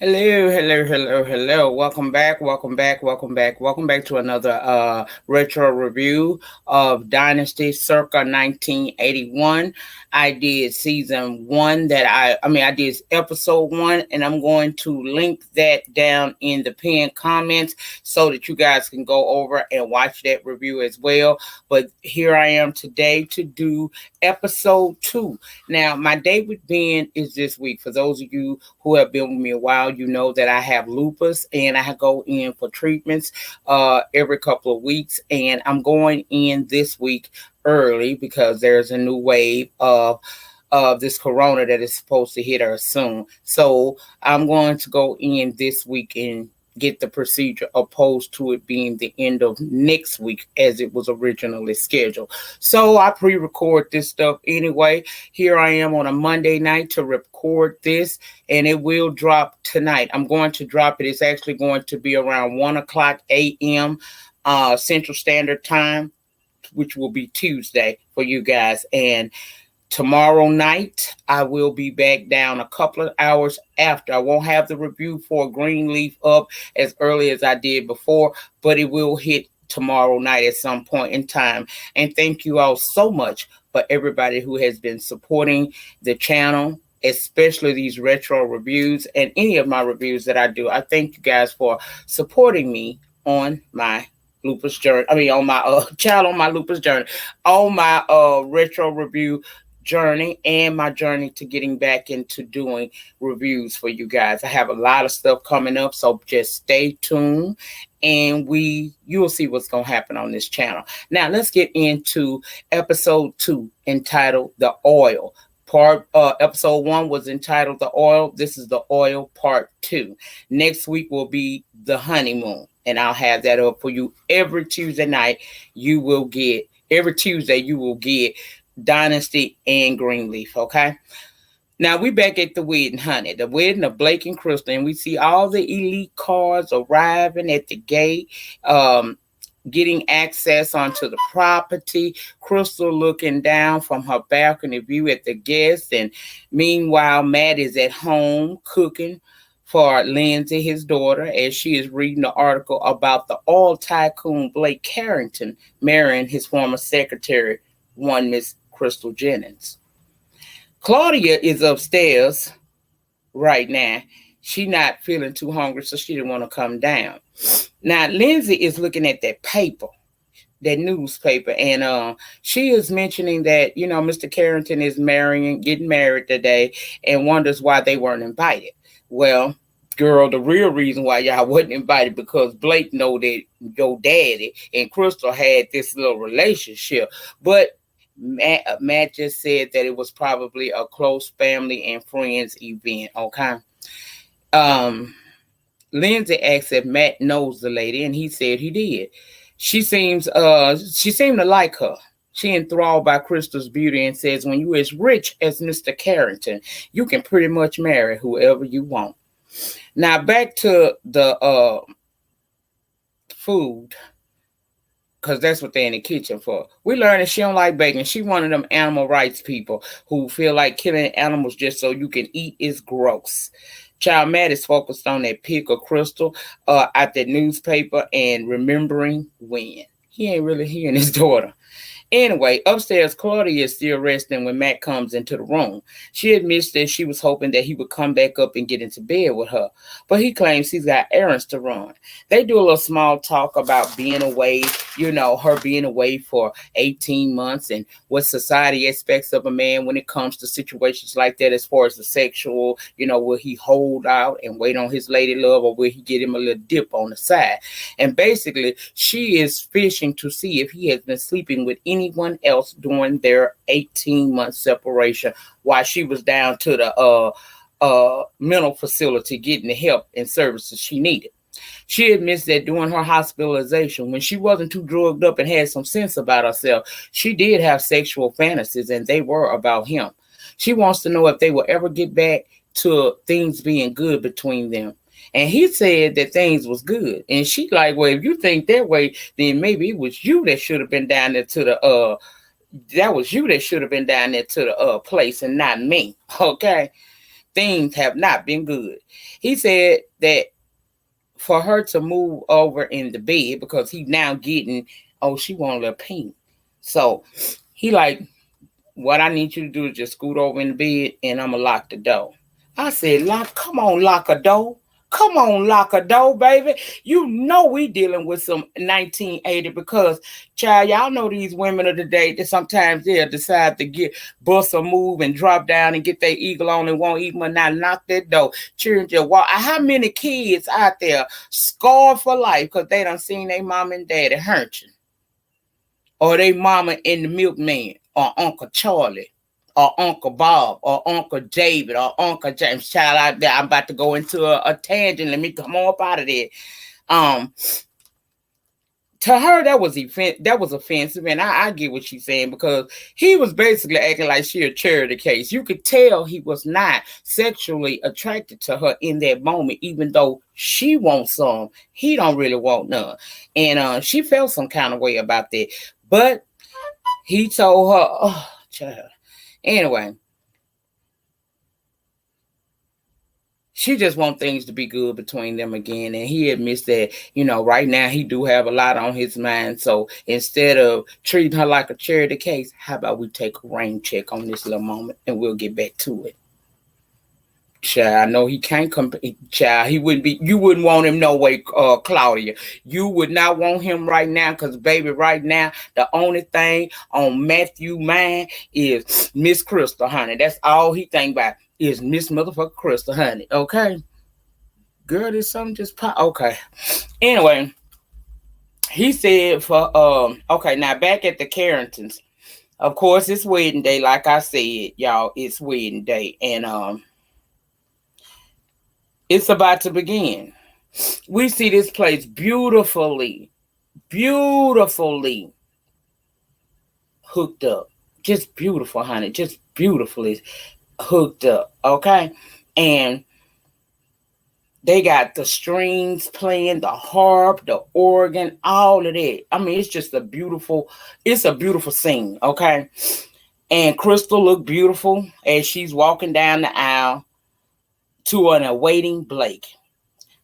Hello, hello, hello, hello. Welcome back, welcome back, welcome back, welcome back to another retro review of Dynasty circa 1981. I did season one I did episode one, and I'm going to link that down in the pinned comments so that you guys can go over and watch that review as well. But here I am today to do episode two. Now, my date with Ben is this week. For those of you who have been with me a while, you know that I have lupus and I go in for treatments every couple of weeks. And I'm going in this week early because there's a new wave of this corona that is supposed to hit us soon. So I'm going to go in this week and get the procedure opposed to it being the end of next week as it was originally scheduled. So I pre-record this stuff anyway. Here I am on a Monday night to record this, and it will drop tonight. I'm going to drop it. It's actually going to be around 1 o'clock a.m. Central Standard Time, which will be Tuesday for you guys. And tomorrow night, I will be back down a couple of hours after. I won't have the review for Greenleaf up as early as I did before, but it will hit tomorrow night at some point in time. And thank you all so much for everybody who has been supporting the channel, especially these retro reviews and any of my reviews that I do. I thank you guys for supporting me on my lupus journey. On my child on my lupus journey, on my retro review journey, and my journey to getting back into doing reviews for you guys. I have a lot of stuff coming up, so just stay tuned and you'll see what's going to happen on this channel. Now let's get into episode 2, entitled The Oil. Episode 1 was entitled The Oil. This is The Oil Part 2. Next week will be The Honeymoon, and I'll have that up for you every Tuesday night. Every Tuesday you will get Dynasty and Greenleaf, okay? Now we back at the wedding, honey. The wedding of Blake and Crystal, and we see all the elite cars arriving at the gate, getting access onto the property. Crystal looking down from her balcony view at the guests, and meanwhile, Matt is at home cooking for Lindsay, his daughter, as she is reading the article about the oil tycoon Blake Carrington marrying his former secretary, one Miss Crystal Jennings. Claudia is upstairs right now. She not feeling too hungry, so she didn't want to come down. Now, Lindsay is looking at that paper, that newspaper, and she is mentioning that, Mr. Carrington is getting married today, and wonders why they weren't invited. Well, girl, the real reason why y'all wasn't invited because Blake know that your daddy and Crystal had this little relationship, but Matt just said that it was probably a close family and friends event, okay? Lindsay asked if Matt knows the lady, and he said he did. She seemed to like her. She enthralled by Crystal's beauty and says, when you as rich as Mr. Carrington, you can pretty much marry whoever you want. Now back to the food, because that's what they're in the kitchen for. We learned that she don't like bacon. She one of them animal rights people who feel like killing animals just so you can eat is gross. Child Matt is focused on that pic of Crystal at that newspaper and remembering when. He ain't really hearing his daughter. Anyway, upstairs, Claudia is still resting when Matt comes into the room. She admits that she was hoping that he would come back up and get into bed with her, but he claims he's got errands to run. They do a little small talk about being away, her being away for 18 months and what society expects of a man when it comes to situations like that as far as the sexual, will he hold out and wait on his lady love, or will he get him a little dip on the side? And basically, she is fishing to see if he has been sleeping with anyone else during their 18-month separation while she was down to the mental facility getting the help and services she needed. She admits that during her hospitalization, when she wasn't too drugged up and had some sense about herself, she did have sexual fantasies, and they were about him. She wants to know if they will ever get back to things being good between them. And he said that things was good. And she like, well, if you think that way, then maybe it was you that should have been down there to the place and not me. Okay. things have not been good. He said that for her to move over in the bed, because he now getting, oh, she want a little pink. So he like, what I need you to do is just scoot over in the bed and I'm going to lock the door. I said, come on, lock a door. Come on, lock a door, baby. You know we dealing with some 1980 because, child, y'all know these women of the day that sometimes they'll decide to bust a move and drop down and get their eagle on and won't even not knock that door. Children just walk. How many kids out there scarred for life because they done seen their mom and daddy hurting? Or they mama and the milkman, or Uncle Charlie, or Uncle Bob, or Uncle David, or Uncle James. Child out there, I'm about to go into a tangent. Let me come on up out of there. To her, that was offensive, and I get what she's saying, because he was basically acting like she a charity case. You could tell he was not sexually attracted to her in that moment, even though she wants some. He don't really want none. And she felt some kind of way about that. But he told her, oh, child. Anyway, she just wants things to be good between them again. And he admits that, right now he do have a lot on his mind. So instead of treating her like a charity case, how about we take a rain check on this little moment and we'll get back to it. Child, I know he can't compete. Child, you wouldn't want him no way, Claudia. You would not want him right now, because baby, right now, the only thing on Matthew mind is Miss Crystal, honey. That's all he think about is Miss motherfucker Crystal, honey. Okay? Girl, there's something just pop. Okay. Anyway, he said okay, now back at the Carringtons. Of course, it's wedding day, like I said, y'all, it's wedding day. And it's about to begin. We see this place beautifully hooked up. Just beautiful, honey. Just beautifully hooked up. Okay? And they got the strings playing, the harp, the organ, all of that. I mean, it's a beautiful scene. Okay? And Crystal looked beautiful as she's walking down the aisle to an awaiting Blake.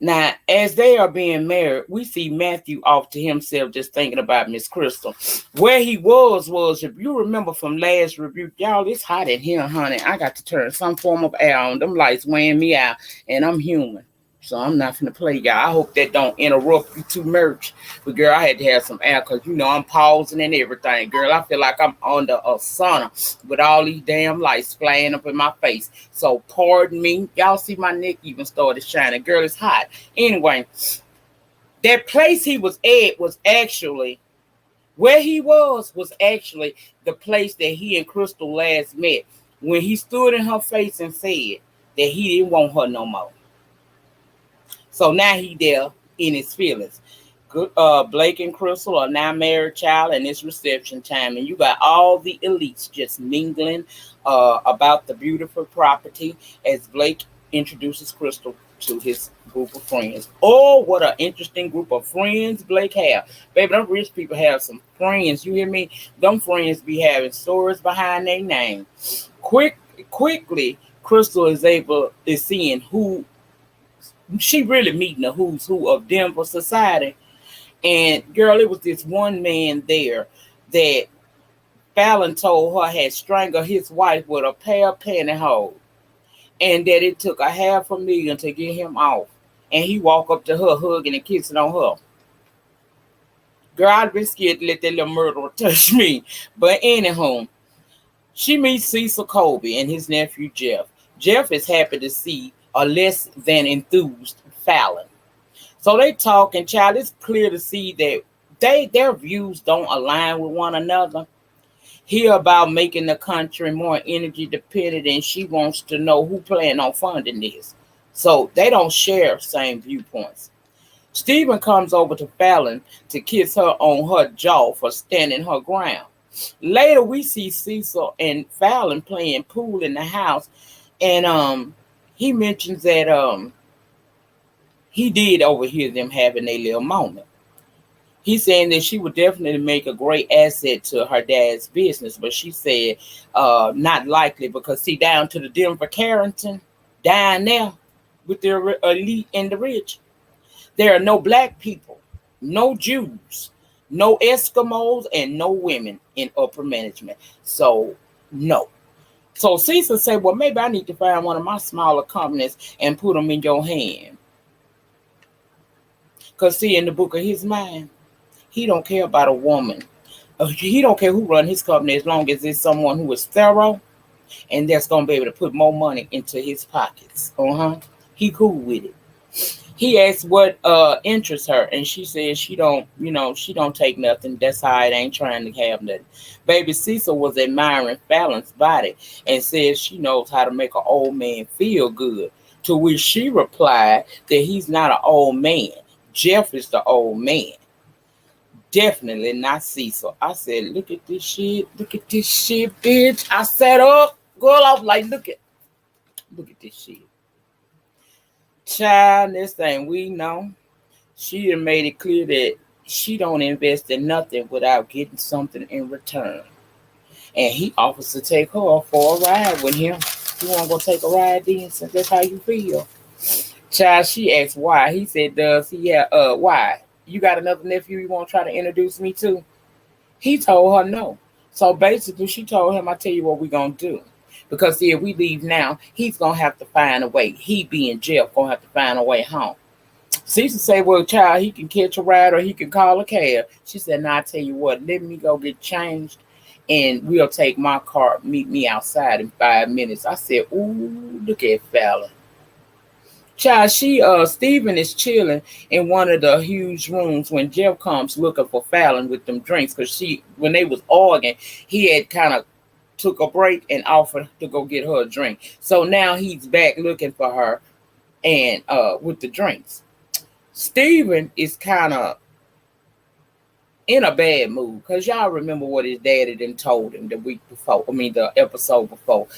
Now, as they are being married, we see Matthew off to himself just thinking about Miss Crystal. Where he was, if you remember from last review, y'all, it's hot in here, honey. I got to turn some form of air on. Them lights weighing me out, and I'm human. So I'm not finna play, y'all. I hope that don't interrupt you too much. But, girl, I had to have some air because, I'm pausing and everything. Girl, I feel like I'm under a sauna with all these damn lights flying up in my face. So, pardon me. Y'all see my neck even started shining. Girl, it's hot. Anyway, that place he was at was actually, where he was actually the place that he and Crystal last met, when he stood in her face and said that he didn't want her no more. So now he there in his feelings. Blake and Crystal are now married, child, and it's reception time. And you got all the elites just mingling about the beautiful property as Blake introduces Crystal to his group of friends. Oh, what an interesting group of friends Blake have. Baby, them rich people have some friends. You hear me? Them friends be having stories behind their name. Quickly, Crystal is seeing who she really meeting the who's who of Denver society. And girl, it was this one man there that Fallon told her had strangled his wife with a pair of pantyhose, and that it took $500,000 to get him off. And he walked up to her, hugging and kissing on her. Girl, I'd been scared to let that little murderer touch me. But anyhow, she meets Cecil Colby and his nephew Jeff. Jeff is happy to see a less than enthused Fallon. So they talk, and child, it's clear to see that their views don't align with one another. He about making the country more energy dependent, and she wants to know who plan on funding this. So they don't share same viewpoints. Stephen comes over to Fallon to kiss her on her jaw for standing her ground. Later, we see Cecil and Fallon playing pool in the house, and he mentions that he did overhear them having a little moment. He's saying that she would definitely make a great asset to her dad's business, but she said not likely because, see, down to the Denver Carrington, down there with the elite and the rich. There are no black people, no Jews, no Eskimos, and no women in upper management. So, no. So Cecil said, well, maybe I need to find one of my smaller companies and put them in your hand. Because, see, in the book of his mind, he don't care about a woman. He don't care who run his company as long as it's someone who is thorough and that's going to be able to put more money into his pockets. He cool with it. He asked what interests her, and she said she don't take nothing. That's how it ain't trying to have nothing. Baby Cecil was admiring Fallon's body and said she knows how to make an old man feel good. To which she replied that he's not an old man. Jeff is the old man. Definitely not Cecil. I said, look at this shit. Look at this shit, bitch. I sat up, girl off like, look at this shit. Child, this thing we know. She done made it clear that she don't invest in nothing without getting something in return. And he offers to take her for a ride with him. You want to go take a ride then, since that's how you feel? Child, she asked why. He said, does he have, why? You got another nephew you want to try to introduce me to? He told her no. So basically, she told him, I tell you what we're going to do. Because see, if we leave now, he's going to have to find a way. He being Jeff, going to have to find a way home. Cecil said, well, child, he can catch a ride or he can call a cab. She said, no, I tell you what, let me go get changed and we'll take my car, meet me outside in 5 minutes. I said, ooh, look at Fallon. Child, Stephen is chilling in one of the huge rooms when Jeff comes looking for Fallon with them drinks. Because when they was arguing, he had kind of took a break and offered to go get her a drink. So now he's back looking for her and with the drinks. Stephen is kind of in a bad mood because y'all remember what his daddy done told him the episode before.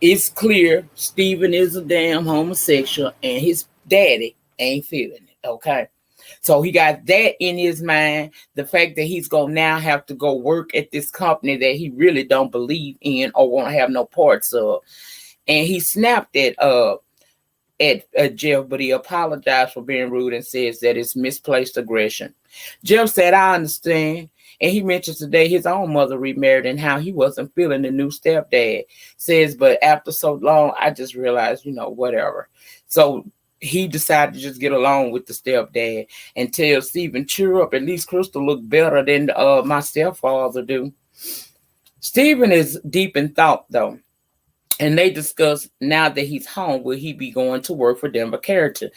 It's clear Stephen is a damn homosexual and his daddy ain't feeling it, okay? So he got that in his mind, the fact that he's going to now have to go work at this company that he really don't believe in or won't have no parts of. And he snapped at Jeff, but he apologized for being rude and says that it's misplaced aggression. Jeff said, I understand. And he mentions today his own mother remarried and how he wasn't feeling the new stepdad. Says, but after so long, I just realized, whatever. So he decided to just get along with the stepdad and tell Stephen, cheer up. At least Crystal look better than my stepfather do. Stephen is deep in thought, though. And they discuss now that he's home, will he be going to work for Denver Character,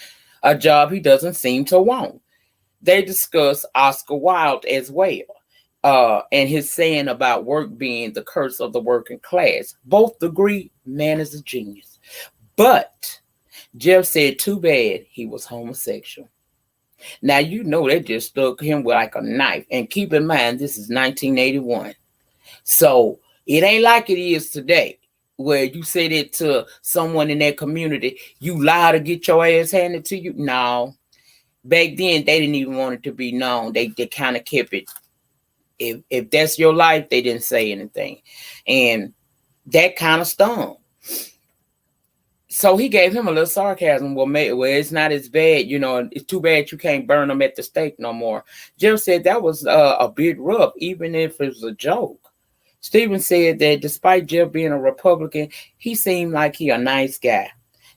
a job he doesn't seem to want. They discuss Oscar Wilde as well. And his saying about work being the curse of the working class. Both agree, man is a genius. But Jeff said, too bad he was homosexual. Now, they just stuck him with like a knife. And keep in mind, this is 1981. So it ain't like it is today, where you say that to someone in that community, you lie to get your ass handed to you. No. Back then, they didn't even want it to be known. They kind of kept it. If that's your life, they didn't say anything. And that kind of stung. So he gave him a little sarcasm. Well, it's not as bad. It's too bad you can't burn them at the stake no more. Jeff said that was a bit rough, even if it was a joke. Stephen said that despite Jeff being a Republican, he seemed like he a nice guy.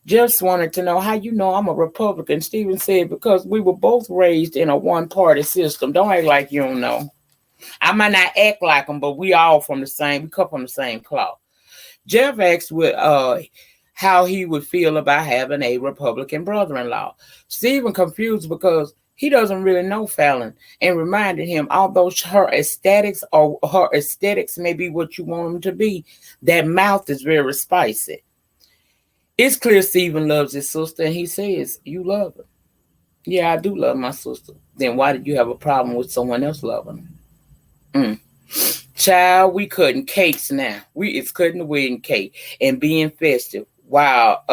Jeff wanted to know, how you know I'm a Republican? Stephen said, because we were both raised in a one-party system. Don't act like you don't know. I might not act like them, but we come from the same cloth. Jeff asked how he would feel about having a Republican brother-in-law. Stephen confused because he doesn't really know Fallon and reminded him, although her aesthetics may be what you want them to be, that mouth is very spicy. It's clear Stephen loves his sister, and he says, you love her. Yeah, I do love my sister. Then why did you have a problem with someone else loving her? Child, we cutting cakes now. It's cutting the wedding cake and being festive. While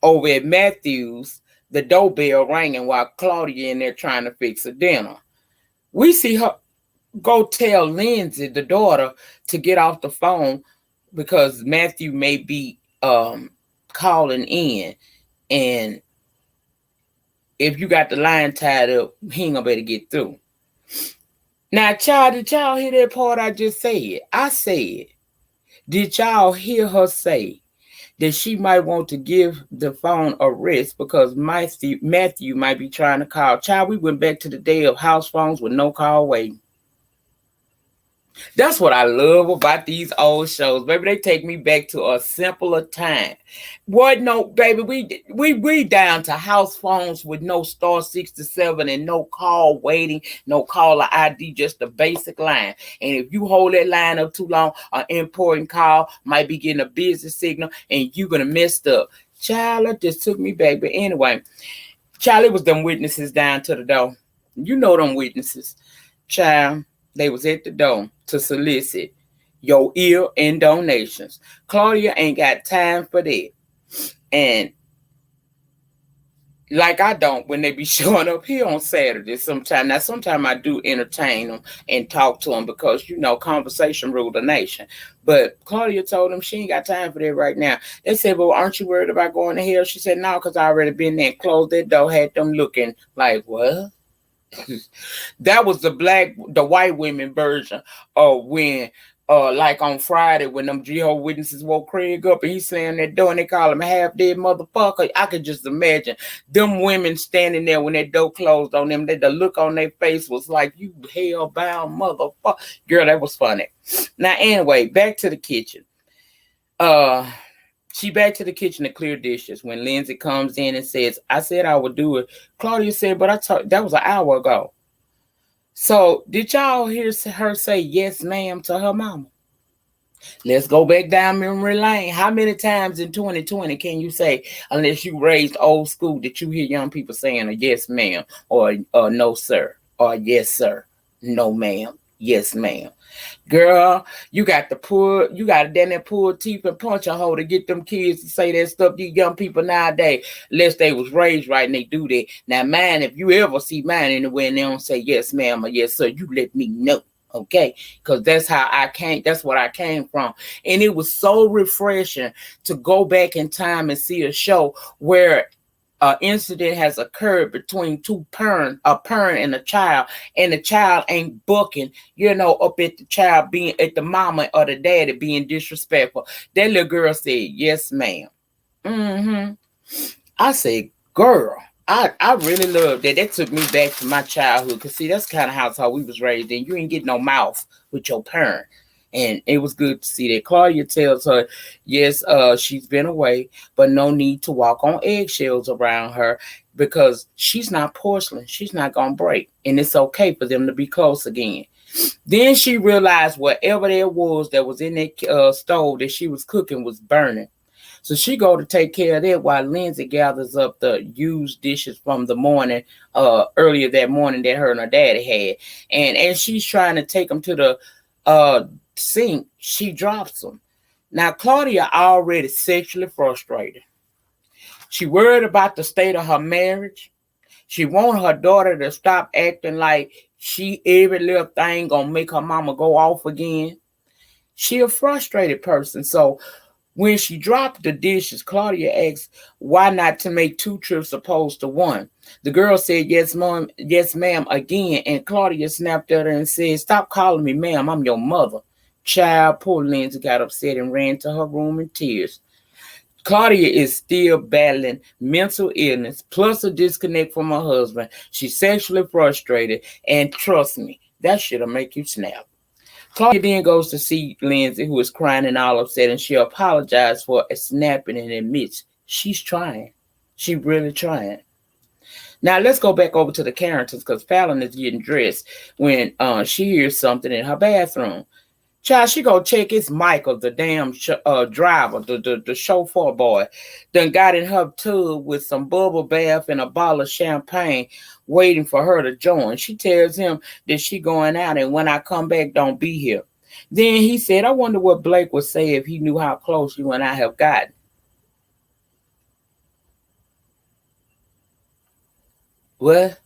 over at Matthews, the doorbell ringing while Claudia in there trying to fix a dinner. We see her go tell Lindsay, the daughter, to get off the phone because Matthew may be calling in, and if you got the line tied up, he ain't gonna be able to get through. Now, child, did y'all hear that part I just said? I said, did y'all hear her say that she might want to give the phone a rest because Matthew might be trying to call? Child, we went back to the day of house phones with no call waiting. That's what I love about these old shows, baby. They take me back to a simpler time. What? No, baby, we down to house phones with no *67 and no call waiting, no caller ID, just the basic line. And if you hold that line up too long, an important call might be getting a busy signal, and you're gonna mess up. Child, that just took me back. But anyway, child, it was them witnesses down to the door. You know them witnesses, child. They was at the door to solicit your ear and donations. Claudia ain't got time for that. And like I don't when they be showing up here on Saturdays sometime. Now, sometimes I do entertain them and talk to them because, you know, conversation rule the nation. But Claudia told them she ain't got time for that right now. They said, well, aren't you worried about going to hell? She said, no, because I already been there and closed that door, had them looking like, what? That was the white women version of when like on Friday when them Jehovah's Witnesses woke Craig up and he slammed that door and they call him a half-dead motherfucker. I could just imagine them women standing there when that door closed on them. The look on their face was like, you hell-bound motherfucker. Girl, that was funny. Now, anyway, back to the kitchen. She back to the kitchen to clear dishes when Lindsay comes in and says, I said I would do it. Claudia said, but that was an hour ago. So did y'all hear her say yes, ma'am, to her mama? Let's go back down memory lane. How many times in 2020 can you say, unless you raised old school, that you hear young people saying a yes, ma'am, or no, sir, or yes, sir, no, ma'am, yes, ma'am? Girl, you got to pull teeth and punch a hole to get them kids to say that stuff. These young people nowadays, unless they was raised right and they do that. Now, mine, if you ever see mine anywhere and they don't say yes, ma'am, or yes, sir, you let me know. Okay, because that's what I came from. And it was so refreshing to go back in time and see a show where an incident has occurred between a parent and a child, and the child ain't bucking, up at the child being at the mama or the daddy being disrespectful. That little girl said, yes, ma'am. I said, girl, I really love that. That took me back to my childhood. Because, see, that's kind of how we was raised in. You ain't get no mouth with your parent. And it was good to see that. Claudia tells her, yes, she's been away, but no need to walk on eggshells around her because she's not porcelain. She's not going to break. And it's okay for them to be close again. Then she realized whatever there was that was in that stove that she was cooking was burning. So she go to take care of that while Lindsay gathers up the used dishes from the morning, earlier that morning that her and her daddy had. And as she's trying to take them to the sink, she drops them. Now, Claudia already sexually frustrated. She worried about the state of her marriage. She wanted her daughter to stop acting like every little thing gonna make her mama go off again. She a frustrated person. So when she dropped the dishes, Claudia asked why not to make 2 trips opposed to 1. The girl said, yes, ma'am, again. And Claudia snapped at her and said, stop calling me ma'am, I'm your mother. Child, poor Lindsay got upset and ran to her room in tears. Claudia is still battling mental illness, plus a disconnect from her husband. She's sexually frustrated, and trust me, that shit'll make you snap. Claudia then goes to see Lindsay, who is crying and all upset, and she apologized for snapping and admits she's trying. She really trying. Now, let's go back over to the characters because Fallon is getting dressed when she hears something in her bathroom. Child, she go check it's Michael, the damn driver, the chauffeur boy, done got in her tub with some bubble bath and a bottle of champagne waiting for her to join. She tells him that she going out and when I come back, don't be here. Then he said, I wonder what Blake would say if he knew how close you and I have gotten. What?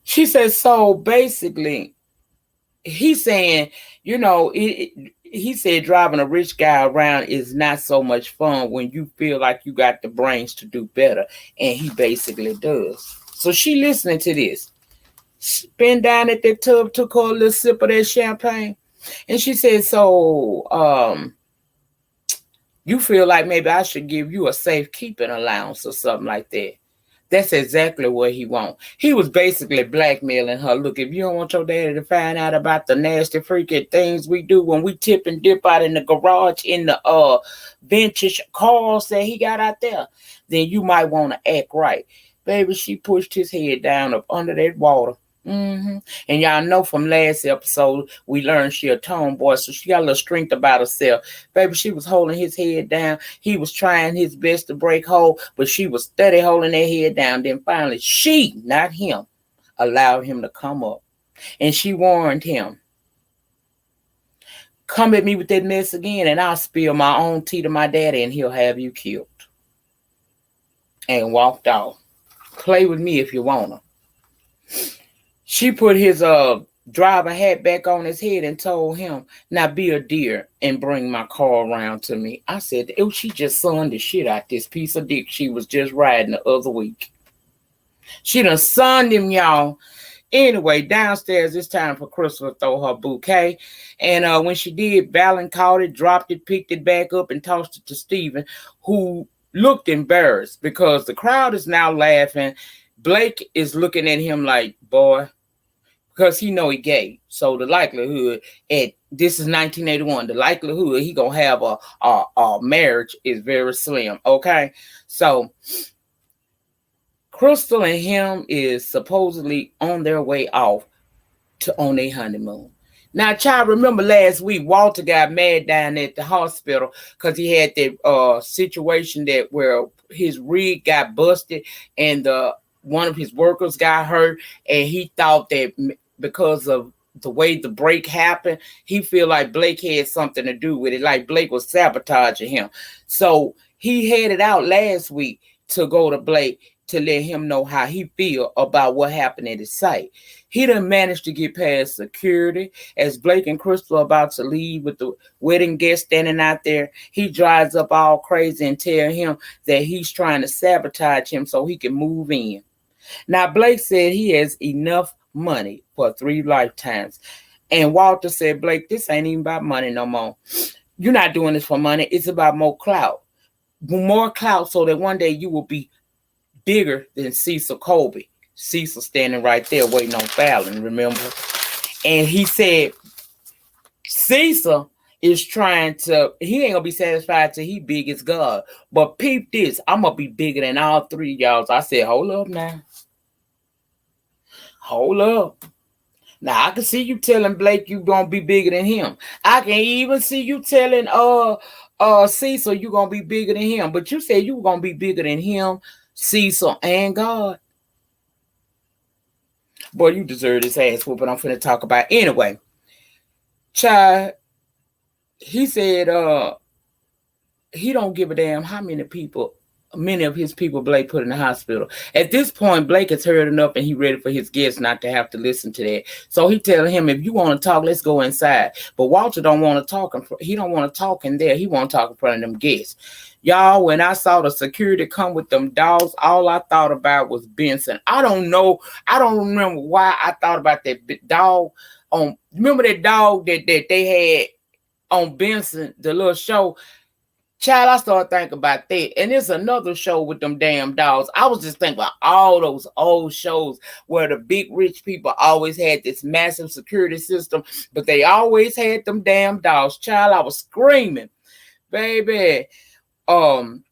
She said, so basically, he's saying, He said driving a rich guy around is not so much fun when you feel like you got the brains to do better. And he basically does. So she listening to this. Been down at the tub, took her a little sip of that champagne. And she said, so you feel like maybe I should give you a safekeeping allowance or something like that. That's exactly what he want. He was basically blackmailing her. Look, if you don't want your daddy to find out about the nasty freaking things we do when we tip and dip out in the garage in the vintage cars that he got out there, then you might want to act right. Baby, she pushed his head down up under that water. And y'all know from last episode we learned she a tomboy, so she got a little strength about herself. Baby, she was holding his head down. He was trying his best to break hold, but she was steady holding that head down. Then finally she, not him, allowed him to come up, and she warned him, come at me with that mess again and I'll spill my own tea to my daddy and he'll have you killed. And walked off. Play with me if you wanna. She put his driver hat back on his head and told him, now be a dear and bring my car around to me. I said, oh, she just sunned the shit out this piece of dick she was just riding the other week. She done sunned him, y'all. Anyway, downstairs, it's time for Crystal to throw her bouquet. And when she did, Fallon caught it, dropped it, picked it back up, and tossed it to Steven, who looked embarrassed because the crowd is now laughing. Blake is looking at him like, boy, because he know he gay. So the likelihood this is 1981, the likelihood he gonna have a marriage is very slim. Okay, so Crystal and him is supposedly on their way off on their honeymoon. Now, child, remember last week Walter got mad down at the hospital because he had that situation that where his rig got busted and one of his workers got hurt, and he thought that because of the way the break happened, he feel like Blake had something to do with it, like Blake was sabotaging him. So he headed out last week to go to Blake to let him know how he feel about what happened at his site. He done managed to get past security. As Blake and Crystal are about to leave with the wedding guest standing out there, he drives up all crazy and tell him that he's trying to sabotage him so he can move in. Now, Blake said he has enough money for 3 lifetimes. And Walter said, Blake, this ain't even about money no more. You're not doing this for money. It's about more clout. More clout so that one day you will be bigger than Cecil Colby. Cecil standing right there waiting on Fallon, remember? And he said, Cecil is trying to, he ain't gonna be satisfied till he big as God. But peep this, I'm gonna be bigger than all 3 of y'all. So I said, hold up now. Hold up. Now I can see you telling Blake you gonna be bigger than him. I can even see you telling Cecil you gonna be bigger than him. But you said you were gonna be bigger than him, Cecil, and God. Boy, you deserve this ass whooping I'm finna talk about. Anyway, child, he said he don't give a damn how many of his people Blake put in the hospital. At this point, Blake has heard enough and he ready for his guests not to have to listen to that. So he telling him, if you want to talk, let's go inside. But Walter don't want to talk. He don't want to talk in there. He want to talk in front of them guests. Y'all, when I saw the security come with them dogs, all I thought about was Benson. I don't know. I don't remember why I thought about that dog. Remember that dog that they had on Benson, the little show? Child, I started thinking about that. And there's another show with them damn dogs. I was just thinking about all those old shows where the big rich people always had this massive security system, but they always had them damn dogs. Child, I was screaming. Baby, Walter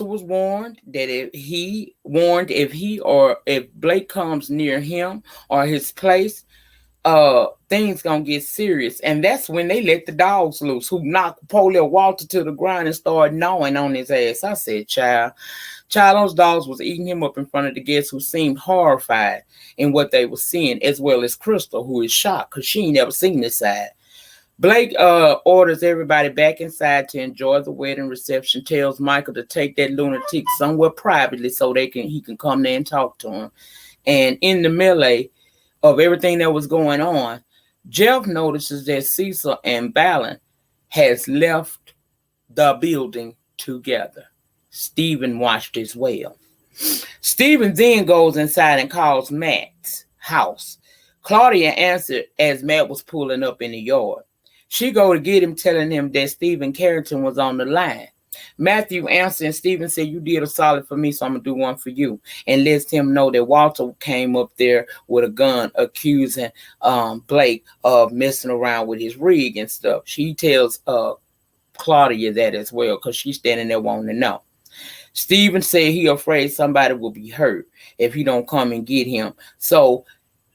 was warned that if Blake comes near him or his place, things gonna get serious. And that's when they let the dogs loose, who knocked poor little Walter to the ground and started gnawing on his ass. I said, child, those dogs was eating him up in front of the guests, who seemed horrified in what they were seeing, as well as Crystal, who is shocked because she ain't never seen this side. Blake orders everybody back inside to enjoy the wedding reception, tells Michael to take that lunatic somewhere privately so he can come there and talk to him. And in the melee of everything that was going on, Jeff notices that Cecil and Fallon has left the building together. Stephen watched as well. Stephen then goes inside and calls Matt's house. Claudia answered as Matt was pulling up in the yard. She go to get him, telling him that Stephen Carrington was on the line. Matthew answered and Stephen said, "You did a solid for me, so I'm going to do one for you." And lets him know that Walter came up there with a gun accusing Blake of messing around with his rig and stuff. She tells Claudia that as well because she's standing there wanting to know. Stephen said he afraid somebody will be hurt if he don't come and get him. So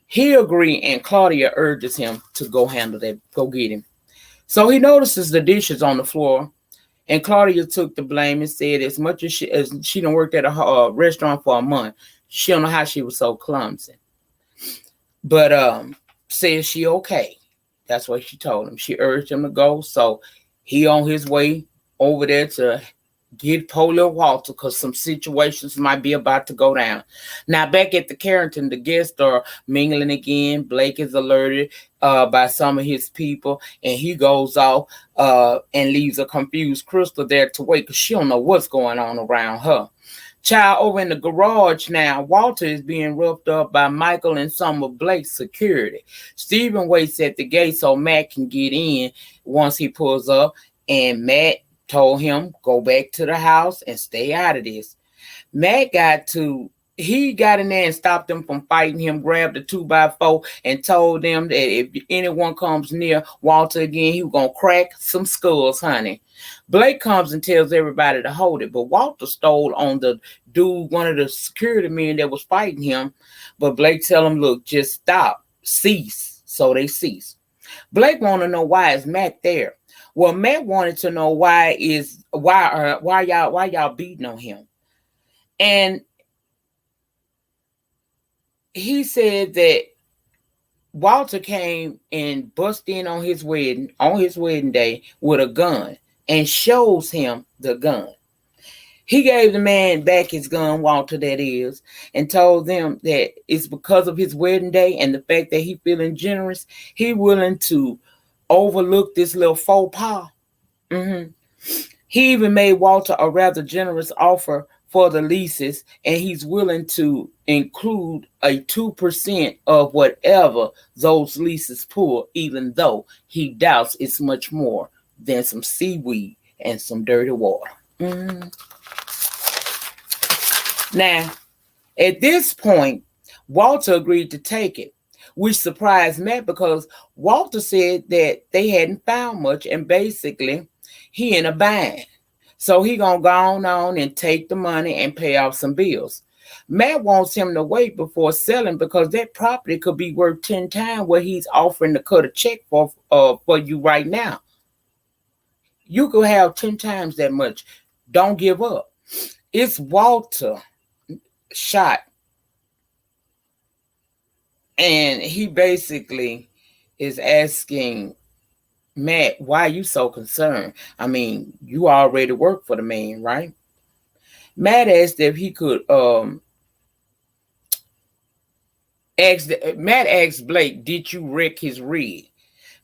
he agreed and Claudia urges him to go handle that, go get him. So he notices the dishes on the floor. And Claudia took the blame and said as much as she done worked at a restaurant for a month, she don't know how she was so clumsy. But said she okay. That's what she told him. She urged him to go. So he on his way over there to get Polio Walter because some situations might be about to go down. Now back at the Carrington, the guests are mingling again. Blake is alerted by some of his people, and he goes off and leaves a confused Crystal there to wait because she don't know what's going on around her. Child, over in the garage now, Walter is being roughed up by Michael and some of Blake's security. Stephen waits at the gate so Matt can get in once he pulls up, and Matt told him, go back to the house and stay out of this. Matt he got in there and stopped them from fighting him, grabbed a 2x4 and told them that if anyone comes near Walter again, he was going to crack some skulls, honey. Blake comes and tells everybody to hold it, but Walter stole on the dude, one of the security men that was fighting him. But Blake tell him, look, just stop, cease. So they cease. Blake want to know why is Matt there. Well, Matt wanted to know why y'all beating on him. And he said that Walter came and busted in on his wedding day with a gun and shows him the gun. He gave the man back his gun, Walter that is, and told them that it's because of his wedding day and the fact that he feeling generous, he willing to overlook this little faux pas. He even made Walter a rather generous offer for the leases, and he's willing to include a 2% of whatever those leases pull, even though he doubts it's much more than some seaweed and some dirty water. Now, at this point, Walter agreed to take it, which surprised Matt because Walter said that they hadn't found much and basically he in a bind. So he gonna go on and take the money and pay off some bills. Matt wants him to wait before selling because that property could be worth 10 times what he's offering to cut a check for you right now. You could have 10 times that much. Don't give up. It's Walter shot. And he basically is asking Matt, why are you so concerned? I mean, you already work for the man, right? Matt asked if he could Matt asked Blake, did you wreck his rig?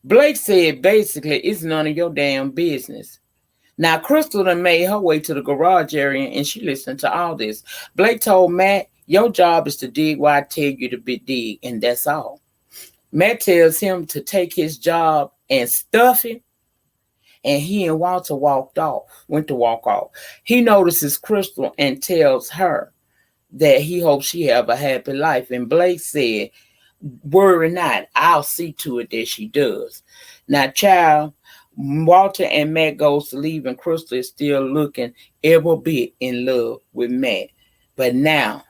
Blake said basically it's none of your damn business. Now Crystal done made her way to the garage area and she listened to all this. Blake told Matt, your job is to dig where I tell you to dig, and that's all. Matt tells him to take his job and stuff it, and he and Walter went to walk off. He notices Crystal and tells her that he hopes she have a happy life, and Blake said, worry not, I'll see to it that she does. Now, child, Walter and Matt goes to leave, and Crystal is still looking every bit in love with Matt. But now,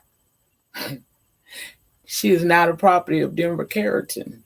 she is not a property of Denver Carrington.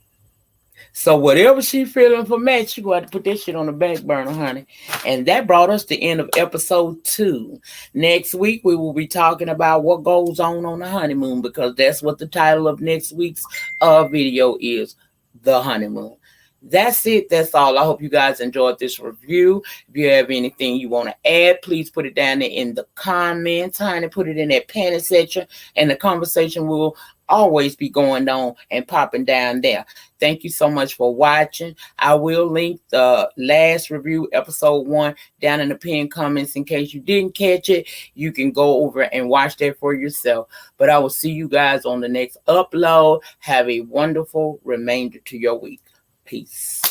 So whatever she feeling for Matt, she going to put that shit on the back burner, honey. And that brought us to the end of episode 2. Next week, we will be talking about what goes on the honeymoon, because that's what the title of next week's video is, The Honeymoon. That's it. That's all. I hope you guys enjoyed this review. If you have anything you want to add, please put it down there in the comments, honey. Put it in that panic section, and the conversation will always be going on and popping down there. Thank you so much for watching. I will link the last review, episode 1, down in the pinned comments in case you didn't catch it. You can go over and watch that for yourself. But I will see you guys on the next upload. Have a wonderful remainder to your week. Peace.